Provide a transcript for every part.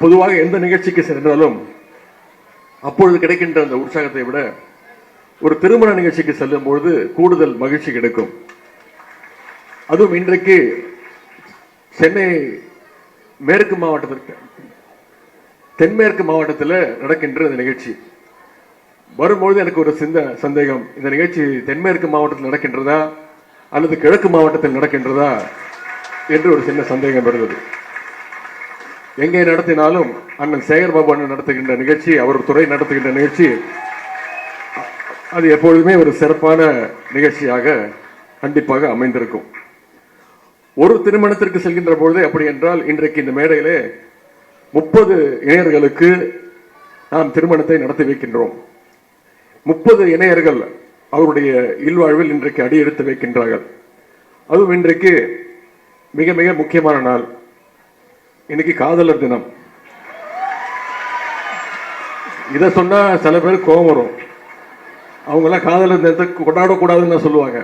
பொதுவாக எந்த நிகழ்ச்சிக்கு சென்றாலும் அப்பொழுது கிடைக்கின்ற அந்த உற்சாகத்தை விட ஒரு திருமண நிகழ்ச்சிக்கு செல்லும் பொழுது கூடுதல் மகிழ்ச்சி கிடைக்கும். அதுவும் இன்றைக்கு சென்னை மேற்கு மாவட்டத்திற்கு தென்மேற்கு மாவட்டத்தில் நடக்கின்ற இந்த நிகழ்ச்சி வரும்பொழுது எனக்கு ஒரு சந்தேகம், இந்த நிகழ்ச்சி தென்மேற்கு மாவட்டத்தில் நடக்கின்றதா அல்லது கிழக்கு மாவட்டத்தில் நடக்கின்றதா என்று ஒரு சின்ன சந்தேகம் வருகிறது. எங்கே நடத்தினாலும் அண்ணன் சேகர்பாபு அண்ணன் நடத்துகின்ற நிகழ்ச்சி, அவர் துறை நடத்துகின்ற நிகழ்ச்சி, அது எப்பொழுதுமே ஒரு சிறப்பான நிகழ்ச்சியாக கண்டிப்பாக அமைந்திருக்கும். ஒரு திருமணத்திற்கு செல்கின்ற பொழுதே அப்படி என்றால், இன்றைக்கு இந்த மேடையிலே 30 இணையர்களுக்கு நாம் திருமணத்தை நடத்தி வைக்கின்றோம். 30 இணையர்கள் அவருடைய இல்வாழ்வில் இன்றைக்கு அடியெடுத்து வைக்கின்றார்கள். அதுவும் இன்றைக்கு மிக மிக முக்கியமான நாள். இன்னைக்கு காதலர் தினம். இதை சொன்னா சில பேர் கோபம் வரும். அவங்க எல்லாம் காதலர் தினத்தை கொண்டாடக்கூடாதுன்னு சொல்லுவாங்க.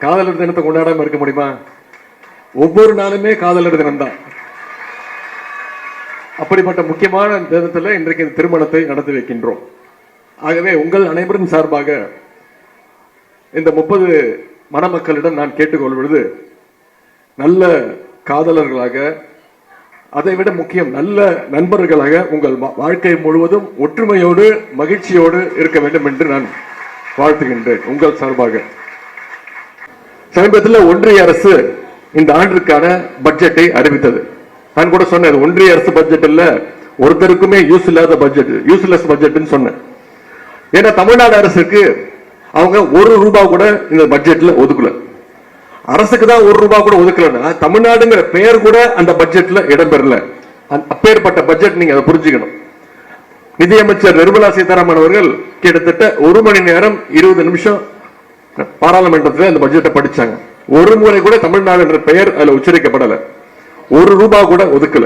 காதலர் தினத்தை கொண்டாடாம இருக்க முடியுமா? ஒவ்வொரு நாளுமே காதலர் தினம் தான். அப்படிப்பட்ட முக்கியமான தினத்தில் இன்றைக்கு இந்த திருமணத்தை நடத்தி வைக்கின்றோம். ஆகவே உங்கள் அனைவரும் சார்பாக இந்த 30 மணமக்களிடம் நான் கேட்டுக்கொள்வது, நல்ல காதலர்களாக, அதை விட முக்கியம் நல்ல நண்பர்களாக உங்கள் வாழ்க்கை முழுவதும் ஒற்றுமையோடு மகிழ்ச்சியோடு இருக்க வேண்டும் என்று நான் வாழ்த்துகின்றேன் உங்கள் சார்பாக. சமீபத்தில் ஒன்றிய அரசு இந்த ஆண்டிற்கான பட்ஜெட்டை அறிவித்தது. நான் கூட சொன்னேன், ஒன்றிய அரசு பட்ஜெட் இல்ல, ஒருத்தருக்குமே யூஸ் இல்லாத பட்ஜெட், யூஸ்லெஸ் பட்ஜெட் சொன்னேன். ஏன்னா தமிழ்நாடு அரசுக்கு அவங்க 1 ரூபாய் கூட இந்த பட்ஜெட்ல ஒதுக்கல. அரசுக்கு தான் 1 ரூபாய் கூட ஒதுக்கலன்னா தமிழ்நாடுங்கிற பெயர் கூட அந்த பட்ஜெட்ல இடம்பெறல. அப்பேற்பட்ட பட்ஜெட், நீங்க அதை புரிஞ்சுக்கணும். நிதியமைச்சர் நிர்மலா சீதாராமன் அவர்கள் கிட்டத்தட்ட 1 மணி நேரம் 20 நிமிஷம் பாராளுமன்றத்தில் அந்த பட்ஜெட்டை படிச்சாங்க. ஒரு முறை கூட தமிழ்நாடு என்ற பெயர் அதுல உச்சரிக்கப்படல. 1 ரூபாய் கூட ஒதுக்கல.